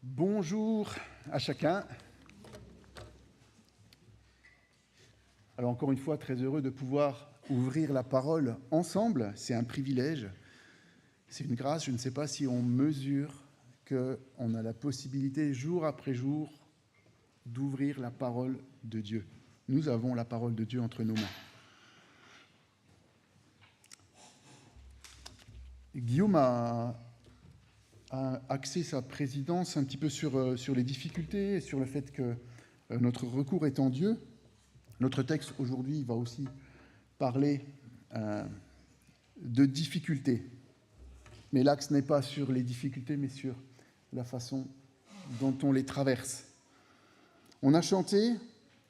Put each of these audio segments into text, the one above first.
Bonjour à chacun. Alors encore une fois, très heureux de pouvoir ouvrir la parole ensemble. C'est un privilège, c'est une grâce. Je ne sais pas si on mesure qu'on a la possibilité, jour après jour, d'ouvrir la parole de Dieu. Nous avons la parole de Dieu entre nos mains. Guillaume a axé sa présidence un petit peu sur les difficultés, sur le fait que notre recours est en Dieu. Notre texte aujourd'hui va aussi parler de difficultés. Mais l'axe n'est pas sur les difficultés, mais sur la façon dont on les traverse. On a chanté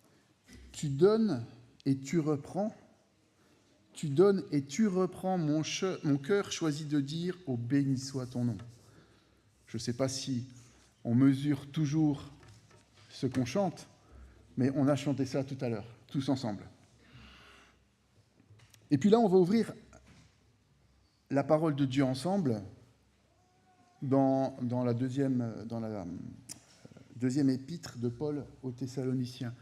« Tu donnes et tu reprends ». Tu donnes et tu reprends, mon cœur choisit de dire « Oh, béni soit ton nom ». Je ne sais pas si on mesure toujours ce qu'on chante, mais on a chanté ça tout à l'heure, tous ensemble. Et puis là, on va ouvrir la parole de Dieu ensemble dans la deuxième épître de Paul aux Thessaloniciens.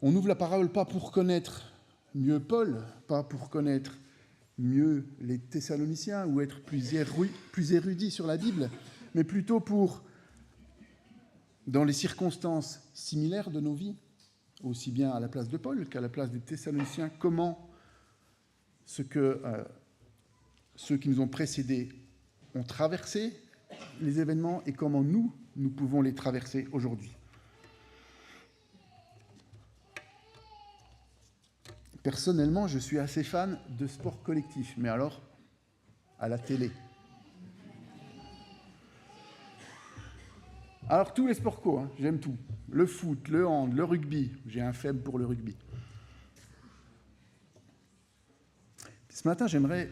On ouvre la parole pas pour connaître mieux Paul, pas pour connaître mieux les Thessaloniciens ou être plus érudit sur la Bible, mais plutôt pour, dans les circonstances similaires de nos vies, aussi bien à la place de Paul qu'à la place des Thessaloniciens, comment ce que ceux qui nous ont précédés ont traversé les événements et comment nous pouvons les traverser aujourd'hui. Personnellement, je suis assez fan de sport collectif, mais alors à la télé. Alors tous les sports co, j'aime tout. Le foot, le hand, le rugby. J'ai un faible pour le rugby. Ce matin, j'aimerais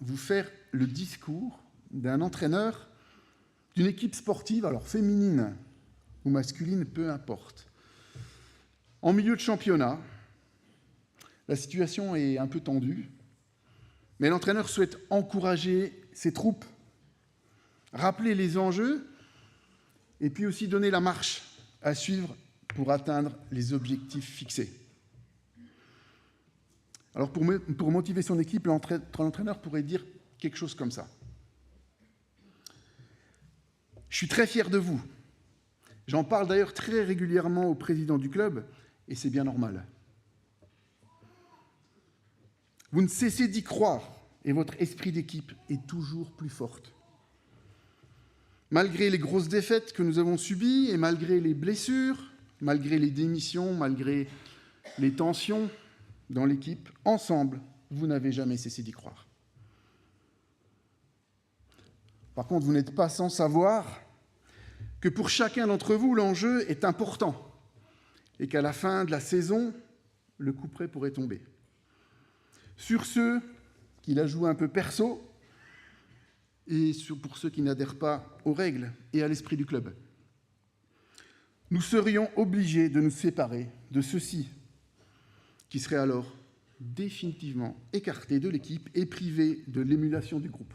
vous faire le discours d'un entraîneur d'une équipe sportive, alors féminine ou masculine, peu importe. En milieu de championnat, la situation est un peu tendue, mais l'entraîneur souhaite encourager ses troupes, rappeler les enjeux et puis aussi donner la marche à suivre pour atteindre les objectifs fixés. Alors pour motiver son équipe, l'entraîneur pourrait dire quelque chose comme ça. Je suis très fier de vous. J'en parle d'ailleurs très régulièrement au président du club et c'est bien normal. Vous ne cessez d'y croire et votre esprit d'équipe est toujours plus fort. Malgré les grosses défaites que nous avons subies et malgré les blessures, malgré les démissions, malgré les tensions dans l'équipe, ensemble, vous n'avez jamais cessé d'y croire. Par contre, vous n'êtes pas sans savoir que pour chacun d'entre vous, l'enjeu est important et qu'à la fin de la saison, le couperet pourrait tomber. Sur ceux qui la jouent un peu perso et pour ceux qui n'adhèrent pas aux règles et à l'esprit du club. Nous serions obligés de nous séparer de ceux-ci, qui seraient alors définitivement écartés de l'équipe et privés de l'émulation du groupe.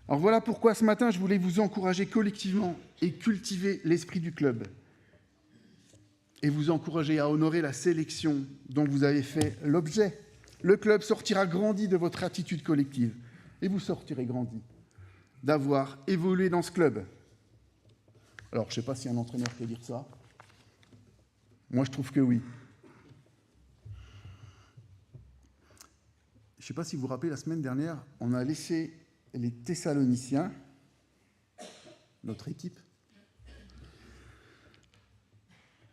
Alors voilà pourquoi ce matin, je voulais vous encourager collectivement et cultiver l'esprit du club et vous encourager à honorer la sélection dont vous avez fait l'objet. Le club sortira grandi de votre attitude collective et vous sortirez grandi d'avoir évolué dans ce club. Alors, je ne sais pas si un entraîneur peut dire ça. Moi, je trouve que oui. Je ne sais pas si vous vous rappelez, la semaine dernière, on a laissé les Thessaloniciens, notre équipe,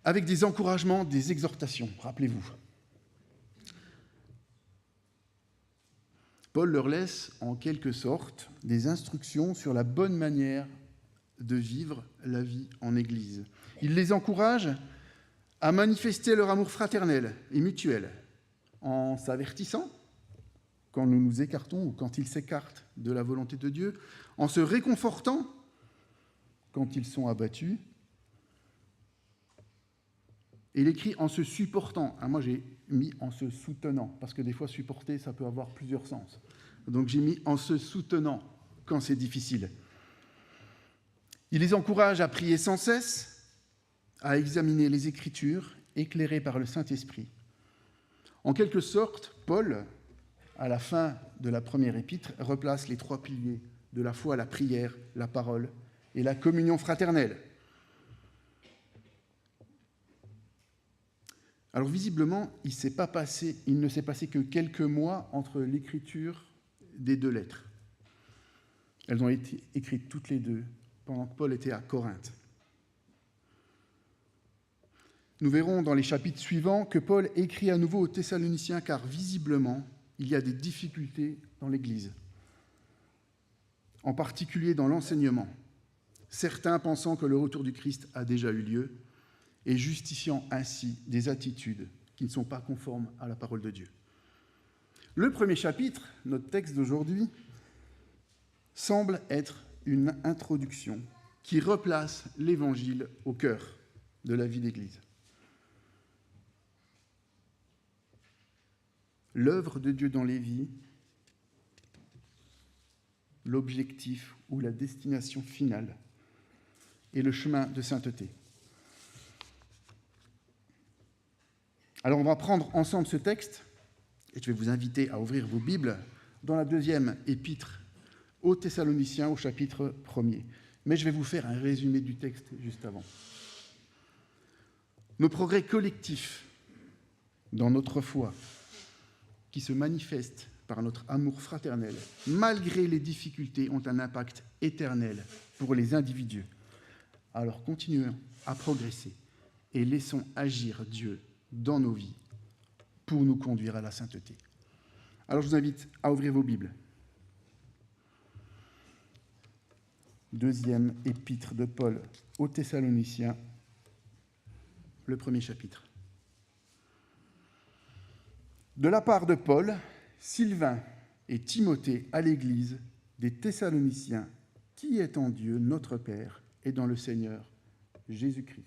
avec des encouragements, des exhortations, rappelez-vous. Paul leur laisse en quelque sorte des instructions sur la bonne manière de vivre la vie en Église. Il les encourage à manifester leur amour fraternel et mutuel en s'avertissant quand nous nous écartons ou quand ils s'écartent de la volonté de Dieu, en se réconfortant quand ils sont abattus. Et il écrit en se supportant. Moi, j'ai mis en se soutenant, parce que des fois, supporter, ça peut avoir plusieurs sens. Donc, j'ai mis en se soutenant quand c'est difficile. Il les encourage à prier sans cesse, à examiner les Écritures, éclairées par le Saint-Esprit. En quelque sorte, Paul, à la fin de la première épître, replace les 3 piliers de la foi, la prière, la parole et la communion fraternelle. Alors visiblement, il ne s'est passé que quelques mois entre l'écriture des 2 lettres. Elles ont été écrites toutes les 2 pendant que Paul était à Corinthe. Nous verrons dans les chapitres suivants que Paul écrit à nouveau aux Thessaloniciens car visiblement, il y a des difficultés dans l'Église, en particulier dans l'enseignement, certains pensant que le retour du Christ a déjà eu lieu et justifiant ainsi des attitudes qui ne sont pas conformes à la parole de Dieu. Le premier chapitre, notre texte d'aujourd'hui, semble être une introduction qui replace l'Évangile au cœur de la vie d'Église. L'œuvre de Dieu dans les vies, l'objectif ou la destination finale et le chemin de sainteté. Alors on va prendre ensemble ce texte, et je vais vous inviter à ouvrir vos Bibles dans la 2e épître aux Thessaloniciens au chapitre 1er. Mais je vais vous faire un résumé du texte juste avant. Nos progrès collectifs dans notre foi, qui se manifestent par notre amour fraternel, malgré les difficultés, ont un impact éternel pour les individus. Alors continuons à progresser et laissons agir Dieu dans nos vies pour nous conduire à la sainteté. Alors je vous invite à ouvrir vos Bibles. 2e épître de Paul aux Thessaloniciens, le 1er chapitre. De la part de Paul, Sylvain et Timothée à l'Église des Thessaloniciens, qui est en Dieu notre Père et dans le Seigneur Jésus-Christ.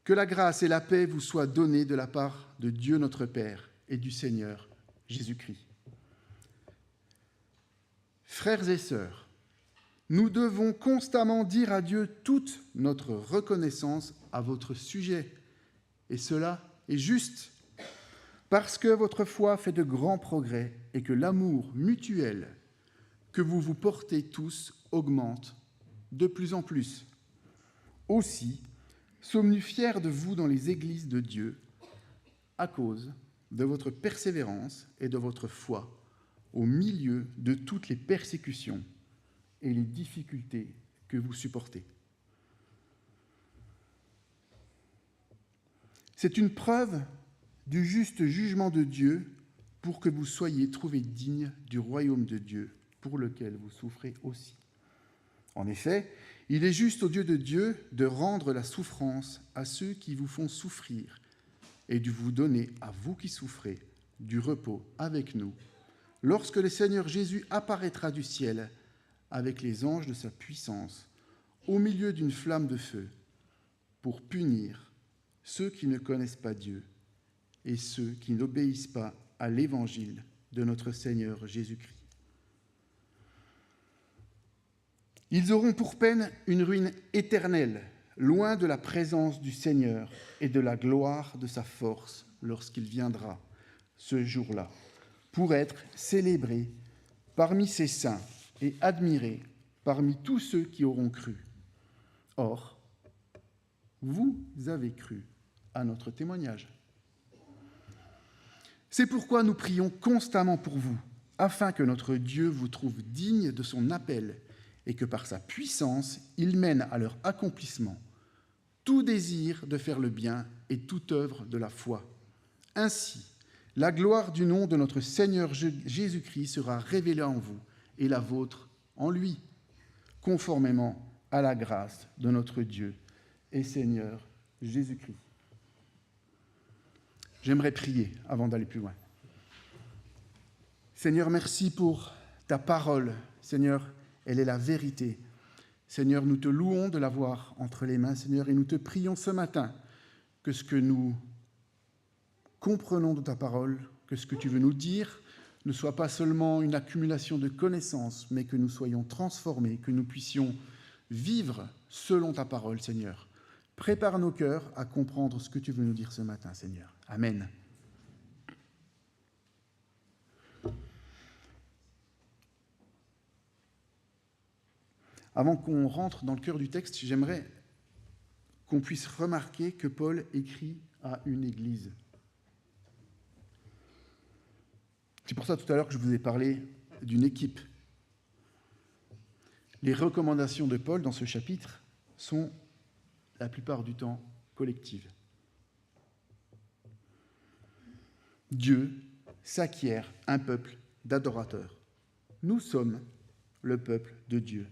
Que la grâce et la paix vous soient données de la part de Dieu notre Père et du Seigneur Jésus-Christ. Frères et sœurs, nous devons constamment dire à Dieu toute notre reconnaissance à votre sujet, et cela est juste, parce que votre foi fait de grands progrès et que l'amour mutuel que vous vous portez tous augmente de plus en plus. Aussi, sommes-nous fiers de vous dans les églises de Dieu à cause de votre persévérance et de votre foi au milieu de toutes les persécutions et les difficultés que vous supportez. C'est une preuve du juste jugement de Dieu pour que vous soyez trouvés dignes du royaume de Dieu pour lequel vous souffrez aussi. En effet, il est juste au Dieu de Dieu de rendre la souffrance à ceux qui vous font souffrir et de vous donner, à vous qui souffrez, du repos avec nous, lorsque le Seigneur Jésus apparaîtra du ciel avec les anges de sa puissance, au milieu d'une flamme de feu, pour punir ceux qui ne connaissent pas Dieu et ceux qui n'obéissent pas à l'évangile de notre Seigneur Jésus-Christ. Ils auront pour peine une ruine éternelle, loin de la présence du Seigneur et de la gloire de sa force lorsqu'il viendra, ce jour-là, pour être célébré parmi ses saints et admiré parmi tous ceux qui auront cru. Or, vous avez cru à notre témoignage. C'est pourquoi nous prions constamment pour vous, afin que notre Dieu vous trouve digne de son appel et que par sa puissance, il mène à leur accomplissement tout désir de faire le bien et toute œuvre de la foi. Ainsi, la gloire du nom de notre Seigneur Jésus-Christ sera révélée en vous et la vôtre en lui, conformément à la grâce de notre Dieu et Seigneur Jésus-Christ. J'aimerais prier avant d'aller plus loin. Seigneur, merci pour ta parole. Seigneur, elle est la vérité. Seigneur, nous te louons de l'avoir entre les mains, Seigneur, et nous te prions ce matin que ce que nous comprenons de ta parole, que ce que tu veux nous dire, ne soit pas seulement une accumulation de connaissances, mais que nous soyons transformés, que nous puissions vivre selon ta parole, Seigneur. Prépare nos cœurs à comprendre ce que tu veux nous dire ce matin, Seigneur. Amen. Avant qu'on rentre dans le cœur du texte, j'aimerais qu'on puisse remarquer que Paul écrit à une église. C'est pour ça tout à l'heure que je vous ai parlé d'une équipe. Les recommandations de Paul dans ce chapitre sont la plupart du temps collectives. Dieu s'acquiert un peuple d'adorateurs. Nous sommes le peuple de Dieu.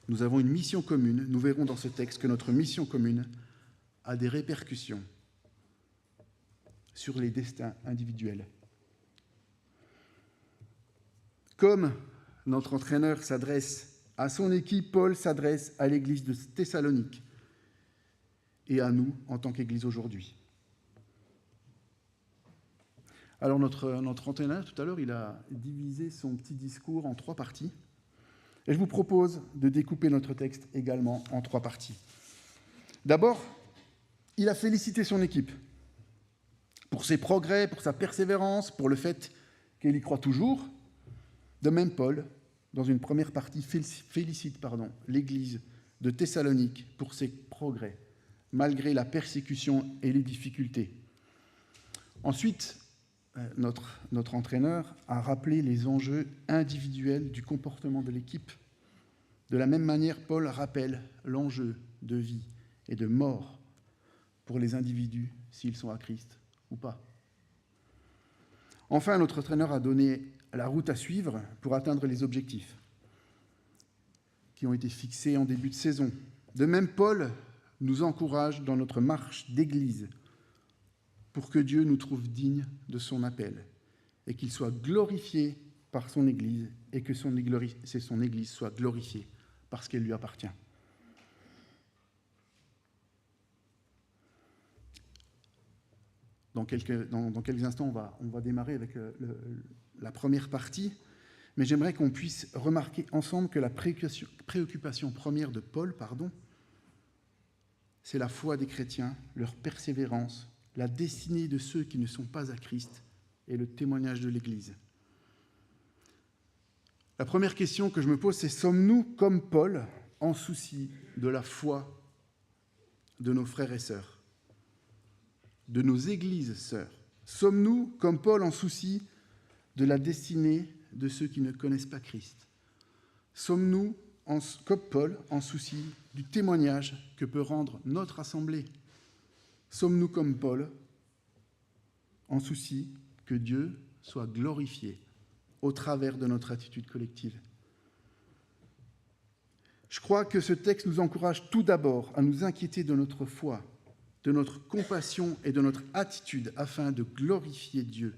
Nous avons une mission commune. Nous verrons dans ce texte que notre mission commune a des répercussions sur les destins individuels. Comme notre entraîneur s'adresse à son équipe, Paul s'adresse à l'église de Thessalonique et à nous en tant qu'église aujourd'hui. Alors notre entraîneur, tout à l'heure, il a divisé son petit discours en 3 parties. Et je vous propose de découper notre texte également en 3 parties. D'abord, il a félicité son équipe pour ses progrès, pour sa persévérance, pour le fait qu'elle y croit toujours. De même, Paul, dans une première partie, félicite l'Église de Thessalonique pour ses progrès, malgré la persécution et les difficultés. Ensuite, notre entraîneur a rappelé les enjeux individuels du comportement de l'équipe. De la même manière, Paul rappelle l'enjeu de vie et de mort pour les individus, s'ils sont à Christ ou pas. Enfin, notre entraîneur a donné la route à suivre pour atteindre les objectifs qui ont été fixés en début de saison. De même, Paul nous encourage dans notre marche d'église pour que Dieu nous trouve dignes de son appel et qu'il soit glorifié par son Église et que son Église soit glorifiée parce qu'elle lui appartient. Dans quelques instants, on va démarrer avec la première partie, mais j'aimerais qu'on puisse remarquer ensemble que la préoccupation première de Paul, c'est la foi des chrétiens, leur persévérance, la destinée de ceux qui ne sont pas à Christ et le témoignage de l'Église. La première question que je me pose, c'est: sommes-nous, comme Paul, en souci de la foi de nos frères et sœurs, de nos églises sœurs? Sommes-nous, comme Paul, en souci de la destinée de ceux qui ne connaissent pas Christ? Sommes-nous, comme Paul, en souci du témoignage que peut rendre notre assemblée? Sommes-nous, comme Paul, en souci que Dieu soit glorifié au travers de notre attitude collective? Je crois que ce texte nous encourage tout d'abord à nous inquiéter de notre foi, de notre compassion et de notre attitude afin de glorifier Dieu.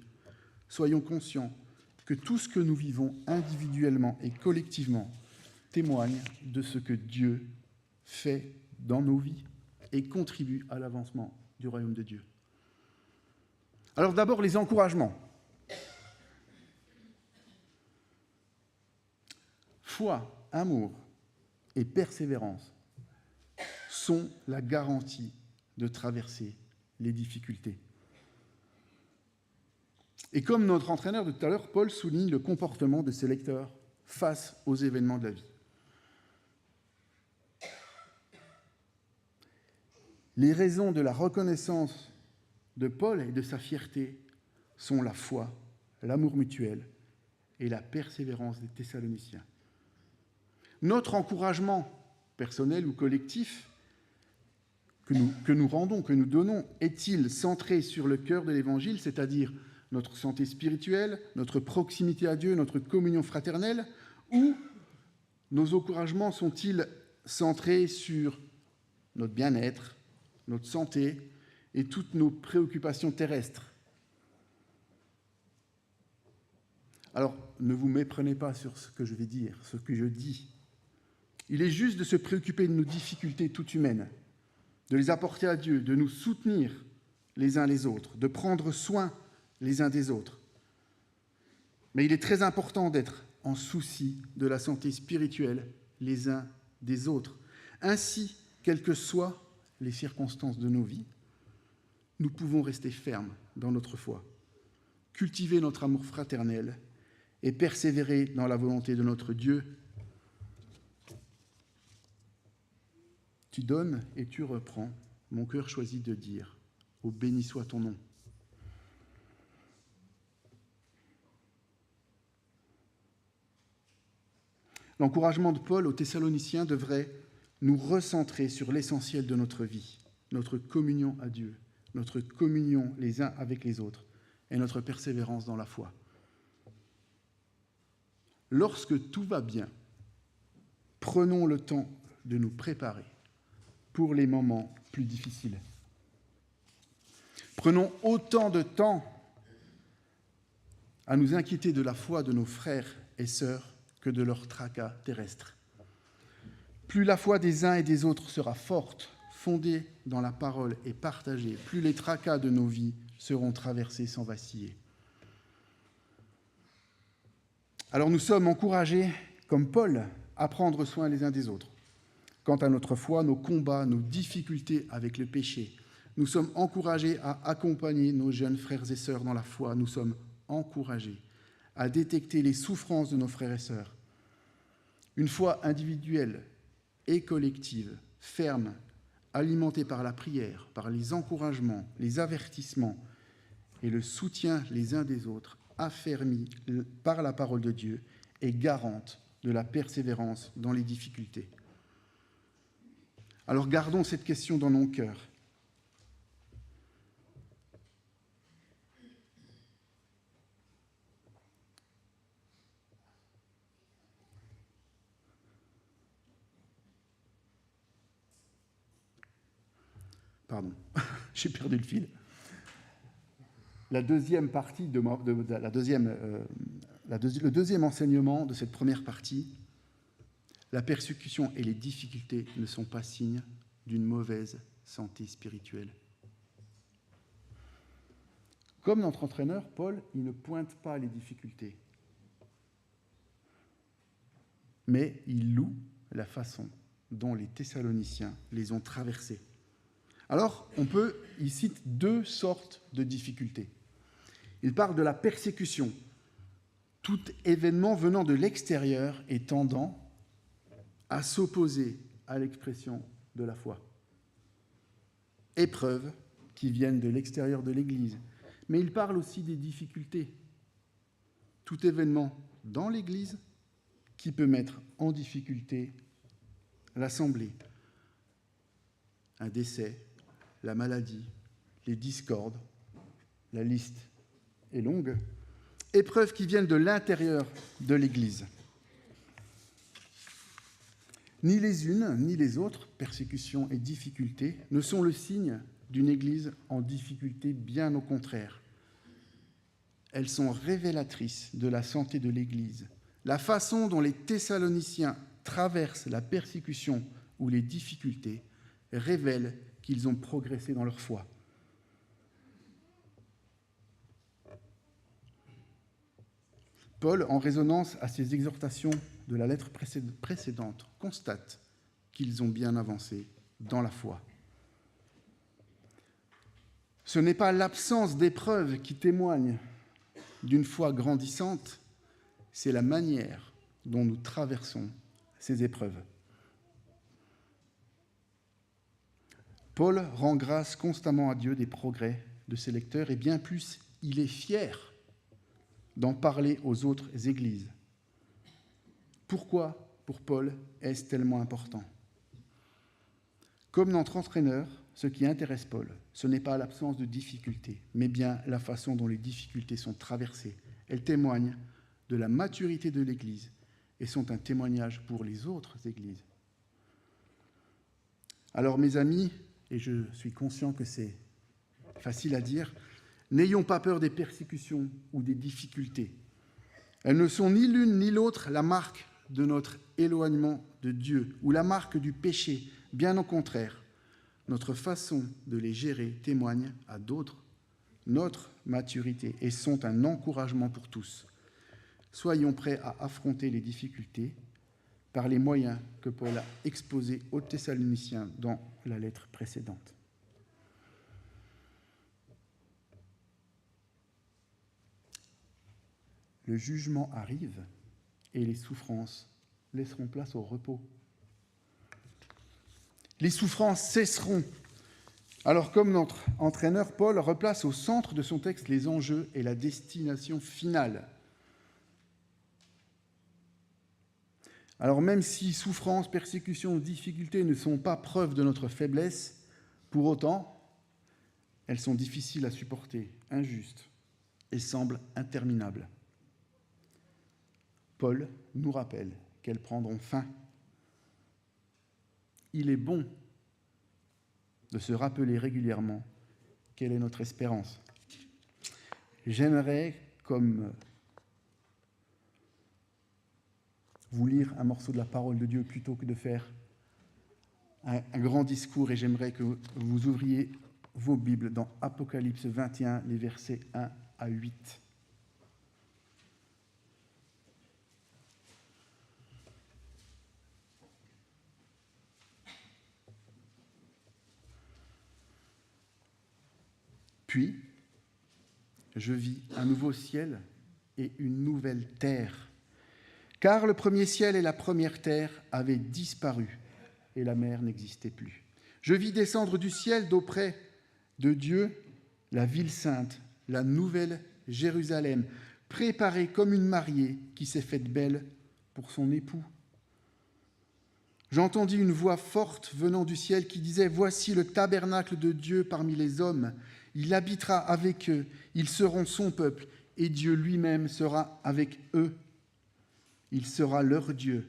Soyons conscients que tout ce que nous vivons individuellement et collectivement témoigne de ce que Dieu fait dans nos vies et contribue à l'avancement du royaume de Dieu. Alors d'abord, les encouragements. Foi, amour et persévérance sont la garantie de traverser les difficultés. Et comme notre entraîneur de tout à l'heure, Paul souligne le comportement de ses lecteurs face aux événements de la vie. Les raisons de la reconnaissance de Paul et de sa fierté sont la foi, l'amour mutuel et la persévérance des Thessaloniciens. Notre encouragement personnel ou collectif que nous rendons, que nous donnons, est-il centré sur le cœur de l'Évangile, c'est-à-dire notre santé spirituelle, notre proximité à Dieu, notre communion fraternelle, ou nos encouragements sont-ils centrés sur notre bien-être, notre santé et toutes nos préoccupations terrestres? Alors, ne vous méprenez pas sur ce que je vais dire, ce que je dis. Il est juste de se préoccuper de nos difficultés toutes humaines, de les apporter à Dieu, de nous soutenir les uns les autres, de prendre soin les uns des autres. Mais il est très important d'être en souci de la santé spirituelle les uns des autres. Ainsi, quelles que soient les circonstances de nos vies, nous pouvons rester fermes dans notre foi, cultiver notre amour fraternel et persévérer dans la volonté de notre Dieu. Tu donnes et tu reprends, mon cœur choisit de dire, ô béni soit ton nom. L'encouragement de Paul aux Thessaloniciens devrait nous recentrer sur l'essentiel de notre vie, notre communion à Dieu, notre communion les uns avec les autres et notre persévérance dans la foi. Lorsque tout va bien, prenons le temps de nous préparer pour les moments plus difficiles. Prenons autant de temps à nous inquiéter de la foi de nos frères et sœurs que de leur tracas terrestre. Plus la foi des uns et des autres sera forte, fondée dans la parole et partagée, plus les tracas de nos vies seront traversés sans vaciller. Alors nous sommes encouragés, comme Paul, à prendre soin les uns des autres. Quant à notre foi, nos combats, nos difficultés avec le péché, nous sommes encouragés à accompagner nos jeunes frères et sœurs dans la foi. Nous sommes encouragés à détecter les souffrances de nos frères et sœurs. Une foi individuelle et collective, ferme, alimentée par la prière, par les encouragements, les avertissements et le soutien les uns des autres, affermie par la parole de Dieu et garante de la persévérance dans les difficultés. Alors gardons cette question dans nos cœurs. Pardon, j'ai perdu le fil. La deuxième partie le deuxième enseignement de cette première partie, la persécution et les difficultés ne sont pas signes d'une mauvaise santé spirituelle. Comme notre entraîneur, Paul, il ne pointe pas les difficultés, mais il loue la façon dont les Thessaloniciens les ont traversées. Alors, il cite deux sortes de difficultés. Il parle de la persécution, tout événement venant de l'extérieur et tendant à s'opposer à l'expression de la foi. Épreuves qui viennent de l'extérieur de l'Église. Mais il parle aussi des difficultés. Tout événement dans l'Église qui peut mettre en difficulté l'Assemblée. Un décès, la maladie, les discordes, la liste est longue. Épreuves qui viennent de l'intérieur de l'Église. Ni les unes ni les autres, persécutions et difficultés, ne sont le signe d'une Église en difficulté, bien au contraire. Elles sont révélatrices de la santé de l'Église. La façon dont les Thessaloniciens traversent la persécution ou les difficultés révèle qu'ils ont progressé dans leur foi. Paul, en résonance à ces exhortations de la lettre précédente, constate qu'ils ont bien avancé dans la foi. Ce n'est pas l'absence d'épreuves qui témoigne d'une foi grandissante, c'est la manière dont nous traversons ces épreuves. Paul rend grâce constamment à Dieu des progrès de ses lecteurs et bien plus, il est fier d'en parler aux autres églises. Pourquoi, pour Paul, est-ce tellement important ? Comme notre entraîneur, ce qui intéresse Paul, ce n'est pas l'absence de difficultés, mais bien la façon dont les difficultés sont traversées. Elles témoignent de la maturité de l'Église et sont un témoignage pour les autres églises. Alors, mes amis, et je suis conscient que c'est facile à dire, n'ayons pas peur des persécutions ou des difficultés. Elles ne sont ni l'une ni l'autre la marque de notre éloignement de Dieu ou la marque du péché. Bien au contraire, notre façon de les gérer témoigne à d'autres notre maturité et sont un encouragement pour tous. soyons prêts à affronter les difficultés par les moyens que Paul a exposés aux Thessaloniciens dans la lettre précédente. Le jugement arrive et les souffrances laisseront place au repos. Les souffrances cesseront. Alors, comme notre entraîneur, Paul replace au centre de son texte les enjeux et la destination finale. Alors, même si souffrance, persécution, difficultés ne sont pas preuve de notre faiblesse, pour autant, elles sont difficiles à supporter, injustes et semblent interminables. Paul nous rappelle qu'elles prendront fin. Il est bon de se rappeler régulièrement quelle est notre espérance. J'aimerais, comme vous, lire un morceau de la parole de Dieu plutôt que de faire un grand discours, et j'aimerais que vous ouvriez vos Bibles dans Apocalypse 21, les versets 1 à 8. Puis, je vis un nouveau ciel et une nouvelle terre, car le premier ciel et la première terre avaient disparu et la mer n'existait plus. Je vis descendre du ciel d'auprès de Dieu la ville sainte, la nouvelle Jérusalem, préparée comme une mariée qui s'est faite belle pour son époux. J'entendis une voix forte venant du ciel qui disait « Voici le tabernacle de Dieu parmi les hommes. Il habitera avec eux, ils seront son peuple, et Dieu lui-même sera avec eux. Il sera leur Dieu.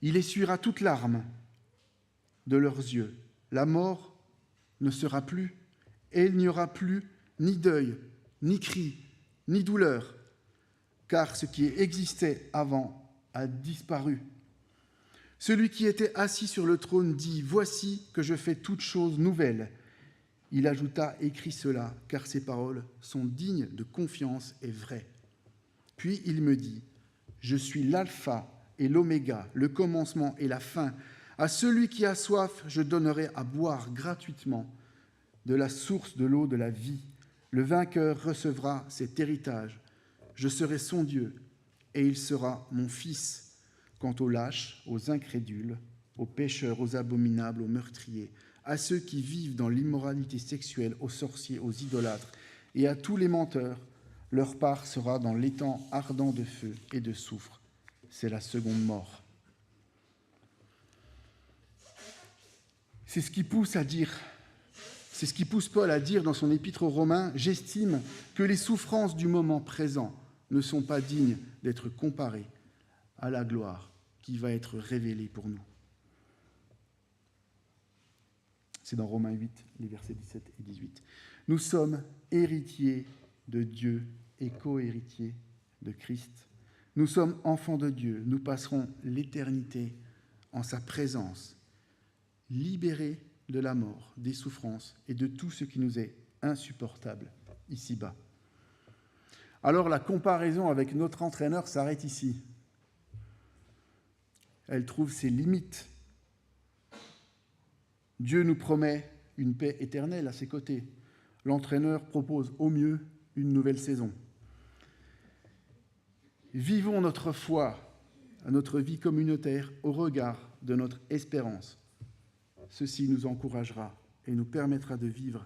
Il essuiera toute larme de leurs yeux. La mort ne sera plus, et il n'y aura plus ni deuil, ni cri, ni douleur, car ce qui existait avant a disparu. Celui qui était assis sur le trône dit « Voici que je fais toutes choses nouvelles. » Il ajouta « Écris cela, car ces paroles sont dignes de confiance et vraies. » Puis il me dit « Je suis l'alpha et l'oméga, le commencement et la fin. À celui qui a soif, je donnerai à boire gratuitement de la source de l'eau de la vie. Le vainqueur recevra cet héritage. Je serai son Dieu, et il sera mon fils. Quant aux lâches, aux incrédules, aux pécheurs, aux abominables, aux meurtriers, à ceux qui vivent dans l'immoralité sexuelle, aux sorciers, aux idolâtres et à tous les menteurs, leur part sera dans l'étang ardent de feu et de soufre. C'est la seconde mort. » C'est ce qui pousse Paul à dire dans son épître aux Romains « J'estime que les souffrances du moment présent ne sont pas dignes d'être comparées à la gloire qui va être révélée pour nous. » C'est dans Romains 8, les versets 17 et 18. Nous sommes héritiers de Dieu et co-héritiers de Christ. Nous sommes enfants de Dieu. Nous passerons l'éternité en sa présence, libérés de la mort, des souffrances et de tout ce qui nous est insupportable ici-bas. Alors la comparaison avec notre entraîneur s'arrête ici. Elle trouve ses limites. Dieu nous promet une paix éternelle à ses côtés. L'entraîneur propose au mieux une nouvelle saison. Vivons notre foi, notre vie communautaire au regard de notre espérance. Ceci nous encouragera et nous permettra de vivre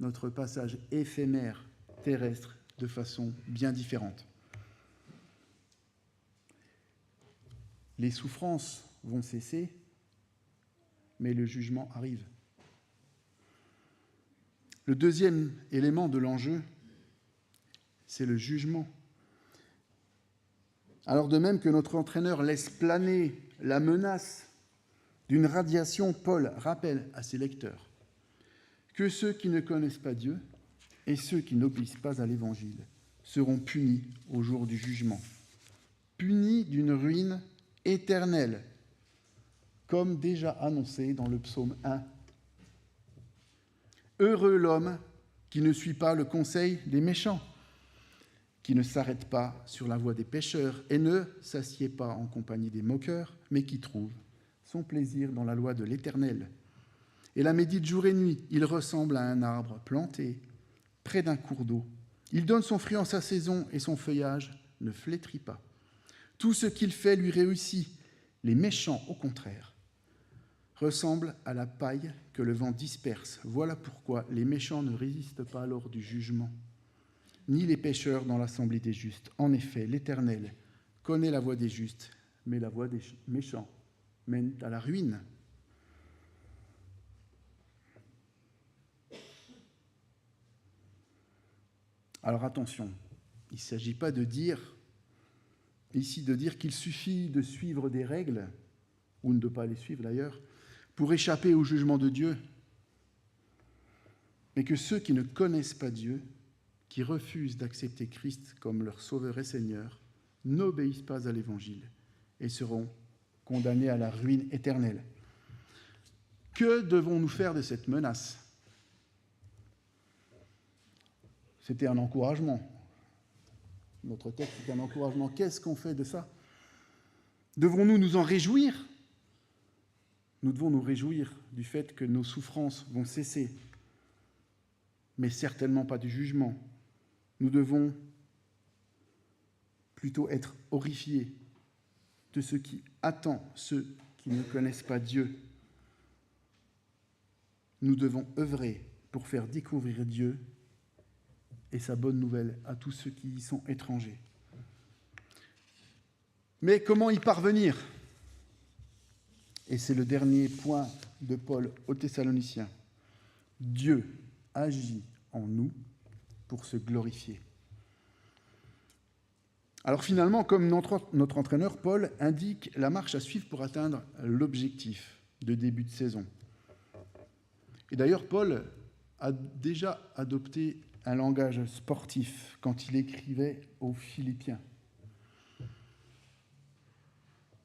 notre passage éphémère terrestre de façon bien différente. Les souffrances vont cesser, mais le jugement arrive. Le deuxième élément de l'enjeu, c'est le jugement. Alors de même que notre entraîneur laisse planer la menace d'une radiation, Paul rappelle à ses lecteurs que ceux qui ne connaissent pas Dieu et ceux qui n'obéissent pas à l'Évangile seront punis au jour du jugement, punis d'une ruine éternelle, comme déjà annoncé dans le psaume 1. Heureux l'homme qui ne suit pas le conseil des méchants, qui ne s'arrête pas sur la voie des pécheurs et ne s'assied pas en compagnie des moqueurs, mais qui trouve son plaisir dans la loi de l'Éternel. Et la médite jour et nuit. Il ressemble à un arbre planté près d'un cours d'eau. Il donne son fruit en sa saison et son feuillage ne flétrit pas. Tout ce qu'il fait lui réussit. Les méchants, au contraire, ressemblent à la paille que le vent disperse. Voilà pourquoi les méchants ne résistent pas lors du jugement, ni les pécheurs dans l'assemblée des justes. En effet, l'Éternel connaît la voie des justes, mais la voie des méchants mène à la ruine. Alors attention, il ne s'agit pas de dire qu'il suffit de suivre des règles, ou de ne pas les suivre d'ailleurs, pour échapper au jugement de Dieu, mais que ceux qui ne connaissent pas Dieu, qui refusent d'accepter Christ comme leur Sauveur et Seigneur, n'obéissent pas à l'Évangile et seront condamnés à la ruine éternelle. Que devons-nous faire de cette menace ? C'était un encouragement. Notre texte est un encouragement. Qu'est-ce qu'on fait de ça ? Devons-nous nous en réjouir ? Nous devons nous réjouir du fait que nos souffrances vont cesser, mais certainement pas du jugement. Nous devons plutôt être horrifiés de ce qui attend ceux qui ne connaissent pas Dieu. Nous devons œuvrer pour faire découvrir Dieu et sa bonne nouvelle à tous ceux qui y sont étrangers. Mais comment y parvenir ? Et c'est le dernier point de Paul aux Thessaloniciens. Dieu agit en nous pour se glorifier. Alors finalement, comme notre entraîneur Paul indique la marche à suivre pour atteindre l'objectif de début de saison. Et d'ailleurs, Paul a déjà adopté un langage sportif quand il écrivait aux Philippiens.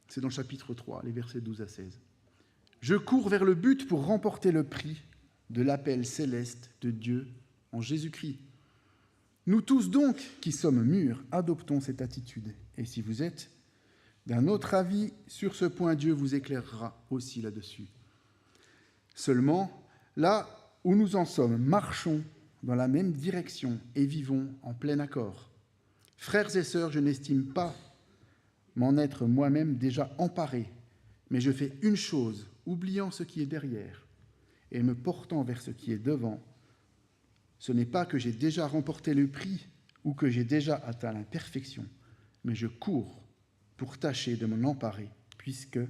C'est dans le chapitre 3, les versets 12 à 16. « Je cours vers le but pour remporter le prix de l'appel céleste de Dieu en Jésus-Christ. Nous tous donc, qui sommes mûrs, adoptons cette attitude. Et si vous êtes d'un autre avis sur ce point, Dieu vous éclairera aussi là-dessus. Seulement, là où nous en sommes, marchons dans la même direction et vivons en plein accord. Frères et sœurs, je n'estime pas m'en être moi-même déjà emparé, mais je fais une chose, oubliant ce qui est derrière et me portant vers ce qui est devant. Ce n'est pas que j'ai déjà remporté le prix ou que j'ai déjà atteint la perfection, mais je cours pour tâcher de m'en emparer, puisque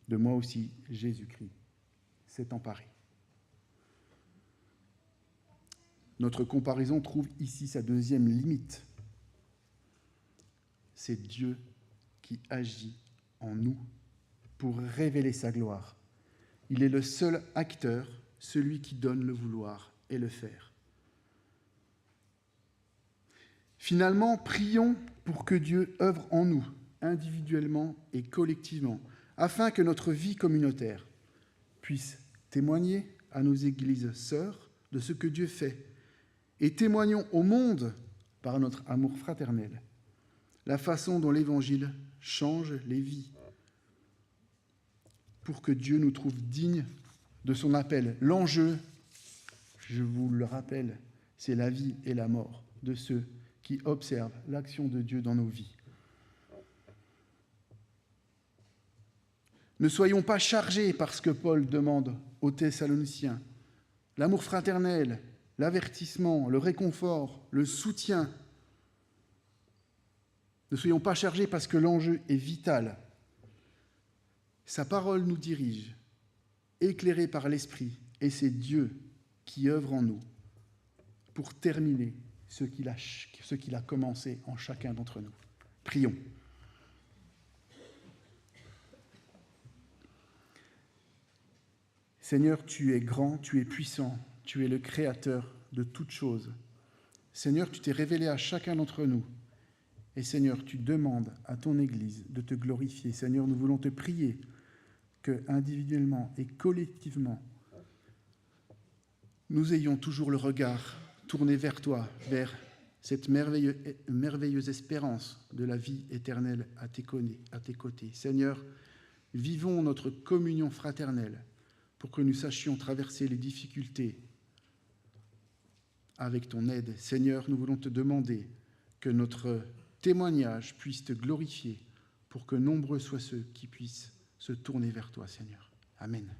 de moi aussi Jésus-Christ s'est emparé. » Notre comparaison trouve ici sa deuxième limite. C'est Dieu qui agit en nous pour révéler sa gloire. Il est le seul acteur, celui qui donne le vouloir et le faire. Finalement, prions pour que Dieu œuvre en nous, individuellement et collectivement, afin que notre vie communautaire puisse témoigner à nos églises sœurs de ce que Dieu fait, et témoignons au monde, par notre amour fraternel, la façon dont l'Évangile change les vies, pour que Dieu nous trouve dignes de son appel. L'enjeu, je vous le rappelle, c'est la vie et la mort de ceux qui observent l'action de Dieu dans nos vies. Ne soyons pas chargés par ce que Paul demande aux Thessaloniciens. L'amour fraternel, l'avertissement, le réconfort, le soutien. Ne soyons pas chargés parce que l'enjeu est vital. Sa parole nous dirige, éclairés par l'Esprit, et c'est Dieu qui œuvre en nous pour terminer ce qu'il a commencé en chacun d'entre nous. Prions. Seigneur, tu es grand, tu es puissant, tu es le créateur de toutes choses. Seigneur, tu t'es révélé à chacun d'entre nous. Et Seigneur, tu demandes à ton Église de te glorifier. Seigneur, nous voulons te prier que, individuellement et collectivement, nous ayons toujours le regard tourné vers toi, vers cette merveilleuse espérance de la vie éternelle à tes côtés. Seigneur, vivons notre communion fraternelle pour que nous sachions traverser les difficultés avec ton aide. Seigneur, nous voulons te demander que notre témoignage puisse te glorifier pour que nombreux soient ceux qui puissent se tourner vers toi, Seigneur. Amen.